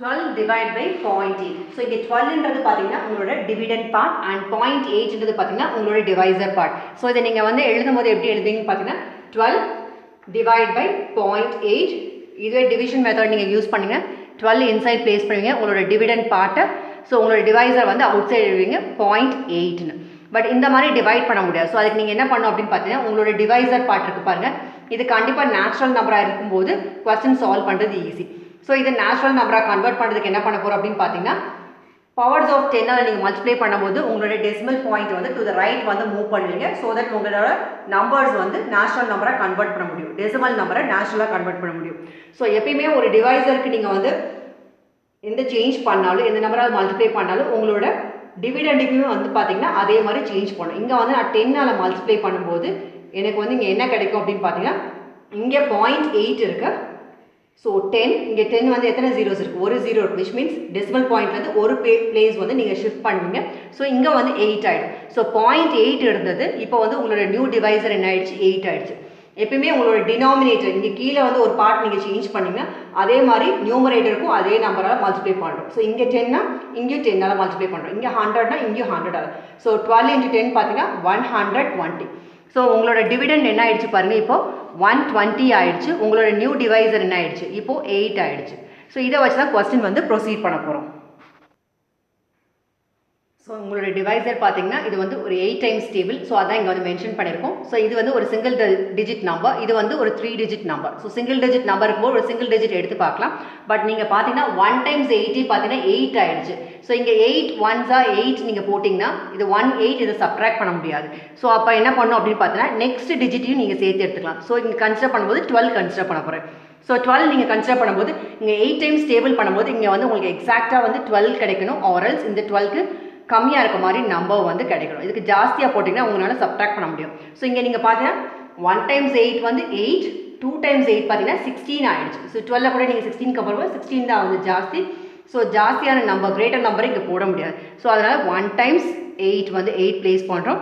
12 divided by 0.8. So, இங்கே 12ன்றது பார்த்தீங்கன்னா உங்களோட டிவிடெண்ட் பார்ட் அண்ட் 0.8ன்றது பார்த்தீங்கன்னா உங்களோட டிவைசர் பார்ட். ஸோ இதை நீங்கள் வந்து எழுதும் போது எப்படி எழுதுவீங்கன்னு பார்த்தீங்கன்னா 12 divided by 0.8. இதுவே டிவிஷன் மெத்தட் நீங்கள் யூஸ் பண்ணுங்க. 12 இன்சைட் பிளேஸ் பண்ணுவீங்க உங்களோட டிவிடெண்ட் பார்ட்டை. ஸோ உங்களோட டிவைசர் வந்து அவுட் சைடு எழுதுவீங்க 0.8ன்னு. பட் இந்த மாதிரி டிவைட் பண்ண முடியாது. ஸோ அதுக்கு நீங்கள் என்ன பண்ணணும் அப்படின்னு பார்த்தீங்கன்னா உங்களோட டிவைசர் பார்ட் இருக்கு பாருங்க. இது கண்டிப்பாக நேச்சுரல் நம்பராக இருக்கும்போது கொஸ்டின் சால்வ் பண்ணுறது ஈஸி. ஸோ இது நேச்சுரல் நம்பராக கன்வெர்ட் பண்ணுறதுக்கு என்ன பண்ண போகிறோம் அப்படின்னு பார்த்தீங்கன்னா பவர்ஸ் ஆஃப் 10ஆல் நீங்கள் மல்டிப்ளை பண்ணும்போது உங்களோட டெசிமல் பாயிண்ட் வந்து டு த ரைட் வந்து மூவ் பண்ணுவீங்க. ஸோ தட் உங்களோட நம்பர்ஸ் வந்து நேச்சுரல் நம்பராக கன்வெர்ட் பண்ண முடியும், டெசிமல் நம்பரை நேச்சுரலாக கன்வெர்ட் பண்ண முடியும். ஸோ எப்பயுமே ஒரு டிவைசருக்கு நீங்கள் வந்து எந்த சேஞ்ச் பண்ணாலும் எந்த நம்பரால் மல்டிப்ளை பண்ணாலும் உங்களோட டிவிடெண்டுக்குமே வந்து பார்த்தீங்கன்னா அதே மாதிரி சேஞ்ச் பண்ணணும். இங்கே வந்து நான் 10ஆல் மல்டிப்ளை பண்ணும்போது எனக்கு வந்து இங்கே என்ன கிடைக்கும் அப்படின்னு பார்த்தீங்கன்னா இங்கே 0.8 இருக்கு. ஸோ 10 இங்கே 10 வந்து எத்தனை ஜீரோஸ் இருக்குது, ஒரு ஜீரோ இருக்குது. விச் மீன்ஸ் டெசிமல் பாயிண்ட்லேருந்து ஒரு பிளேஸ் வந்து நீங்கள் ஷிஃப்ட் பண்ணுவீங்க. ஸோ இங்கே வந்து 8 ஆகிடும். ஸோ 0.8 இருந்தது, இப்போ வந்து உங்களோட நியூ டிவைசர் என்ன ஆயிடுச்சு, 8 ஆயிடுச்சு. எப்பயுமே உங்களோட டினாமினேட்டர் இங்கே கீழே வந்து ஒரு பார்ட் நீங்கள் சேஞ்ச் பண்ணிங்கன்னா அதே மாதிரி நியூமரேட்டருக்கும் அதே நம்பரால் மல்டிப்ளை பண்ணுறோம். ஸோ இங்கே 10னா இங்கேயும் 10ஆல் மல்டிப்ளை பண்ணுறோம், இங்கே 100னா இங்கேயும் 100ஆல். ஸோ 12 into 10 பார்த்தீங்கன்னா 120. ஸோ உங்களோட டிவிடெண்ட் என்ன ஆயிடுச்சு பாருங்கள், இப்போ 120 ஆயிடுச்சு. உங்களோட நியூ டிவைசர் என்ன ஆயிடுச்சு, இப்போது 8 ஆயிடுச்சு. ஸோ இதை வச்சு தான் கொஸ்டின் வந்து ப்ரொசீட் பண்ண போகிறோம். ஸோ உங்களோட டிவைசர் பார்த்தீங்கன்னா இது வந்து ஒரு 8 டைம்ஸ் டேபிள். ஸோ அதான் இங்கே வந்து மென்ஷன் பண்ணியிருக்கோம். ஸோ இது வந்து ஒரு சிங்கிள் டிஜிட் நம்பர், இது வந்து ஒரு 3 digit number. So single digit number இருக்கும்போது ஒரு சிங்கிள் டிஜிட் எடுத்து பார்க்கலாம். பட் நீங்கள் பார்த்தீங்கன்னா 1 times 8 பார்த்தீங்கன்னா 8 ஆயிடுச்சு. ஸோ இங்கே 8 1s 8 நீங்கள் போட்டிங்கன்னா இது 18 இதை சப்ட்ராக்ட் பண்ண முடியாது. ஸோ அப்போ என்ன பண்ணணும் அப்படின்னு பார்த்தீங்கன்னா நெக்ஸ்ட் டிஜிட்டையும் நீங்கள் சேர்த்து எடுத்துக்கலாம். ஸோ இங்கே கன்சிடர் பண்ணும்போது 12 கன்சிடர் பண்ண போகிறேன். ஸோ 12 நீங்கள் கன்சிடர் பண்ணும்போது இங்கே 8 டைம்ஸ் டேபிள் பண்ணும்போது இங்கே வந்து உங்களுக்கு எக்ஸாக்டாக வந்து 12 கிடைக்கணும். ஆரல்ஸ் இந்த 12க்கு கம்மியாக இருக்க மாதிரி நம்பர் வந்து கிடைக்கணும். இதுக்கு ஜாஸ்தியாக போட்டிங்கன்னா உங்களால் சப்ட்ராக்ட் பண்ண முடியும். ஸோ இங்கே நீங்கள் பார்த்தீங்கன்னா 1 times 8 வந்து 8, 2 times 8 பார்த்தீங்கன்னா 16 ஆயிடுச்சு. ஸோ 12 கூட நீங்கள் 16 கம்பேர் பண்ணி 16 தான் வந்து ஜாஸ்தி. ஸோ ஜாஸ்தியான நம்பர் கிரேட்டர் நம்பரை இங்கே போட முடியாது. ஸோ அதனால் 1 times 8 வந்து 8 பிளேஸ் பண்ணுறோம்.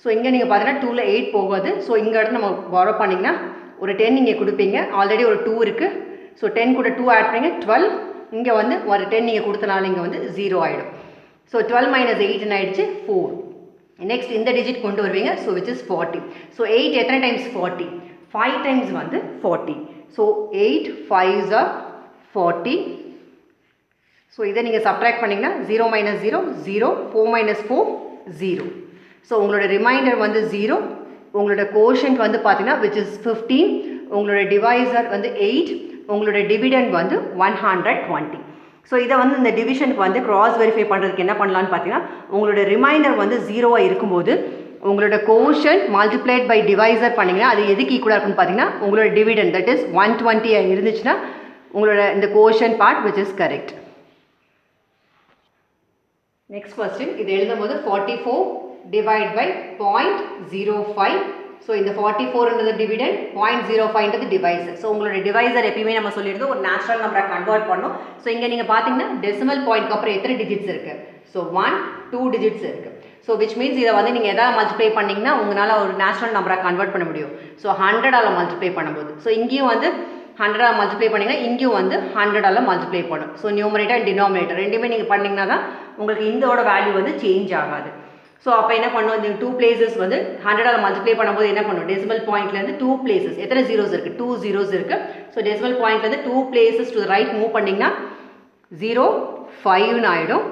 ஸோ இங்கே நீங்கள் பார்த்தீங்கன்னா 2ல் 8 போகாது. ஸோ இங்கே அடுத்து நம்ம பாரோ பண்ணிங்கன்னா ஒரு 10 இங்கே கொடுப்பீங்க. ஆல்ரெடி ஒரு 2 இருக்குது. ஸோ 10 கூட 2 ஆட் பண்ணிங்க 12. இங்கே வந்து ஒரு 10 நீங்கள் கொடுத்தனால இங்கே வந்து 0 ஆகிடும். ஸோ 12 minus 8 ஆயிடுச்சு 4. நெக்ஸ்ட் இந்த டிஜிட் கொண்டு வருவீங்க. So which is 40. ஸோ 8 எத்தனை டைம்ஸ் 40, 5 டைம்ஸ் வந்து 40. So 8 5s are 40. ஸோ இதை நீங்கள் சப்ட்ராக்ட் பண்ணிங்கன்னா 0 minus 0 0, 4 minus 4 0. ஸோ உங்களோட ரிமைண்டர் வந்து 0. உங்களோட கோஷன்ட் வந்து பார்த்தீங்கன்னா விச் இஸ் 15. உங்களோட டிவைசர் வந்து 8. உங்களோட டிவிடெண்ட் வந்து 120. ஸோ இதை வந்து இந்த டிவிஷனுக்கு வந்து கிராஸ் வெரிஃபை பண்ணுறதுக்கு என்ன பண்ணலான்னு பார்த்தீங்கன்னா உங்களோட ரிமைண்டர் வந்து 0வாக இருக்கும்போது உங்களோட கோஷன் மல்டிப்ளைட் பை டிவைசர் பண்ணிங்கன்னா அது எதுக்கு ஈக்குவலாக இருக்குன்னு பார்த்தீங்கன்னா உங்களோட டிவிடெண்ட் தட் இஸ் 120 இருந்துச்சுன்னா உங்களோட இந்த quotient part which is correct. Next question இது எழுதும் போது 44 டிவைட் பை 0.05. ஸோ இந்த 44ன்றது டிவிடெண்ட், 0.05ன்றது டிவைசர். ஸோ உங்களோட டிவைசர் எப்பயுமே நம்ம சொல்லியிருந்தோம் ஒரு நேச்சுரல் நம்பரை கன்வெர்ட் பண்ணணும். ஸோ இங்கே நீங்கள் பார்த்தீங்கன்னா டெசிமல் பாயிண்ட்க்கு அப்புறம் எத்தனை டிஜிட்ஸ் இருக்குது, ஸோ 1 2 டிஜிட்ஸ் இருக்குது. ஸோ விச் மீன்ஸ் இதை வந்து நீங்கள் எதாவது மல்டிப்ளை பண்ணிங்கன்னா உங்களால் ஒரு நேச்சுரல் நம்பரை கன்வெர்ட் பண்ண முடியும். ஸோ 100ஆல் மல்டிப்ளை பண்ணும்போது ஸோ இங்கேயும் வந்து 100ஆல் மல்டிப்ளை பண்ணிங்கன்னா இங்கேயும் வந்து 100ஆல் மல்டிப்ளை பண்ணும். ஸோ நியூமரேட்டர் அண்ட் டினாமினேட்டர் ரெண்டுமே நீங்கள் பண்ணிங்கன்னா தான் உங்களுக்கு இதோட வேல்யூ வந்து சேஞ்ச் ஆகாது. ஸோ அப்போ என்ன பண்ணுவோம், இந்த 2 places வந்து 100ஆல் மல்டிப்ளை பண்ணும்போது என்ன பண்ணுவோம், டெசிமல் பாயிண்ட்லேருந்து 2 places எத்தனை ஜீரோஸ் இருக்குது, 2 zeros இருக்குது. ஸோ டெசிமல் பாயிண்ட்லேருந்து 2 places டு ரைட் மூவ் பண்ணிங்கன்னா 0 5ன்னு ஆகிடும்.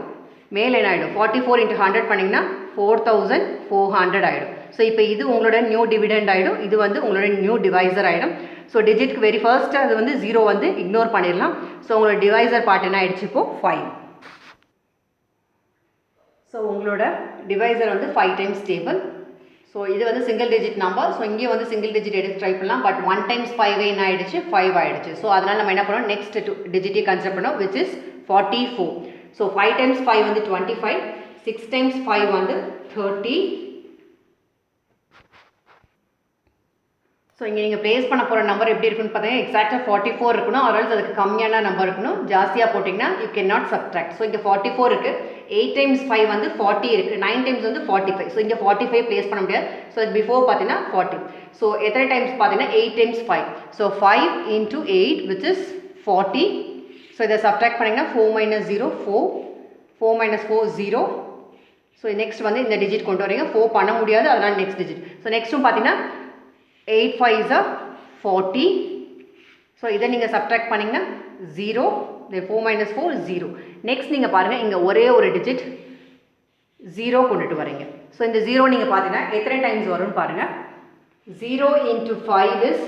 மேலே என்ன ஆகிடும் 44 into 100 பண்ணிங்கன்னா 4400 ஆகிடும். ஸோ இப்போ இது உங்களோட நியூ டிவிடெண்ட் ஆகிடும், இது வந்து உங்களோட நியூ டிவைசர் ஆகிடும். ஸோ டிஜிட்க்கு வெரி ஃபர்ஸ்ட் அது வந்து 0 வந்து இக்னோர் பண்ணிடலாம். ஸோ உங்களோட டிவைசர் பார்ட் என்ன ஆகிடுச்சு இப்போது 5. ஸோ உங்களோட டிவைசர் வந்து 5 டைம்ஸ் டேபிள். ஸோ இது வந்து சிங்கிள் டிஜிட் நம்பர். ஸோ இங்கே வந்து சிங்கிள் டிஜிட் எடுத்து ட்ரை பண்ணலாம். பட் 1 times 5 என்ன ஆகிடுச்சு 5 ஆகிடுச்சு. ஸோ அதனால் நம்ம என்ன பண்ணோம் நெக்ஸ்ட் டிஜிட்டை கன்சிடர் பண்ணோம் விச் இஸ் 44. ஸோ 5 times 5 வந்து 25, 6 times 5 வந்து 30. ஸோ இங்கே நீங்கள் ப்ளேஸ் பண்ண போகிற நம்பர் எப்படி இருக்குன்னு பார்த்தீங்கன்னா எக்ஸாக்டாக 44 இருக்கணும். ஆர்எல்ஸ் அதுக்கு கம்மியான நம்பர் இருக்கணும். ஜாஸ்தியாக போட்டிங்கன்னா you can not subtract. So இங்கே 44 இருக்குது, 8 times 5 வந்து 40 இருக்குது, 9 times வந்து 45. ஸோ இங்கே 45 ப்ளேஸ் பண்ண முடியாது. ஸோ பிஃபோர் பார்த்தீங்கன்னா 40. ஸோ எத்தனை டைம்ஸ் பார்த்தீங்கன்னா 8 times 5. So 5 into 8 which is 40. So இதை சப்ட்ராக்ட் பண்ணிங்கன்னா 4 minus 0 4, 4 minus 4 0. ஸோ நெக்ஸ்ட் வந்து இந்த டிஜிட் கொண்டு வரீங்க, 4 பண்ண முடியாது, அதனால் நெக்ஸ்ட் டிஜிட். ஸோ நெக்ஸ்ட்டும் பார்த்தீங்கன்னா 8 5 is 40. ஸோ இதை நீங்கள் சப்ட்ராக்ட் பண்ணிங்கன்னா 0, 4 minus 4 0. நெக்ஸ்ட் நீங்கள் பாருங்கள், இங்கே ஒரே ஒரு டிஜிட் 0 கொண்டுட்டு வரீங்க. ஸோ இந்த 0 நீங்கள் பார்த்தீங்கன்னா எத்தனை டைம்ஸ் வரும்னு பாருங்கள். 0 into 5 is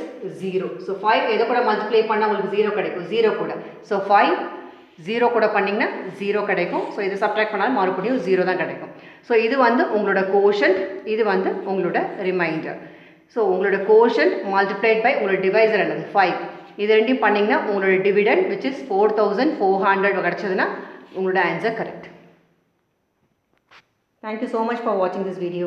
0. ஸோ 5 எதை கூட மல்டிப்ளை பண்ணால் உங்களுக்கு 0 கிடைக்கும், 0 கூட. ஸோ 5 0 கூட பண்ணிங்கன்னா 0 கிடைக்கும். ஸோ இதை சப்ட்ராக்ட் பண்ணாலும் மறுபடியும் 0 தான் கிடைக்கும். ஸோ இது வந்து உங்களோட கோஷன்ட், இது வந்து உங்களோட ரிமைண்டர். ஸோ உங்களோட கோஷன்ட் மல்டிப்ளைட் பை உங்களோட டிவைசர் என்னது 5. இது ரெண்டையும் பண்ணிங்கன்னா உங்களோட டிவிடெண்ட் விச் இஸ் 4400 கிடச்சதுன்னா உங்களோட answer correct. Thank you so much for watching this video.